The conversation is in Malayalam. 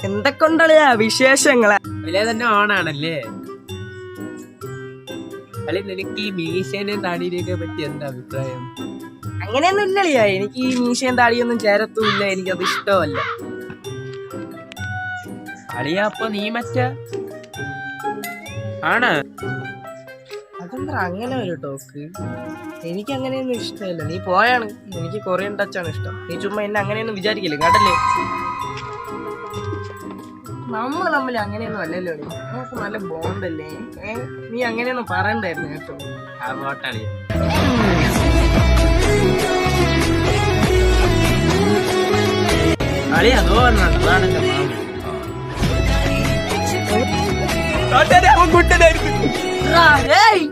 എന്തൊക്കെണ്ടളിയാ വിശേഷങ്ങളെ? വില തന്നെ ഓണാണല്ലേ? അല്ലെ, നിനക്ക് ഈ മീശേനെയും താടിയിലേക്ക് പറ്റി എന്താ അഭിപ്രായം? അങ്ങനെയൊന്നും ഇല്ലളിയാ, എനിക്ക് ഈ മീശയും താടിയൊന്നും ചേരത്തുമില്ല, എനിക്കത് ഇഷ്ടമല്ല. അളിയാ, അപ്പൊ നീ മറ്റ ആണ്? അതെന്താ അങ്ങനെ ഒരു ടോക്ക്? എനിക്ക് അങ്ങനെയൊന്നും ഇഷ്ടമല്ല. നീ പോയാണ്, എനിക്ക് കൊറിയൻ ടച്ചാണ് ഇഷ്ടം. നീ ചുമ്മാ എന്നെ അങ്ങനെയൊന്നും വിചാരിക്കില്ല കേട്ടല്ലേ? നമ്മൾ തമ്മിൽ അങ്ങനെയൊന്നും അല്ലല്ലോ, നമുക്ക് നല്ല ബോണ്ടല്ലേ. നീ അങ്ങനെയൊന്നും പറയണ്ടായിരുന്നു കേട്ടോ. ആ വോട്ടളി അളി, അതോ അതാണെന്റെ മാമ. ഏയ്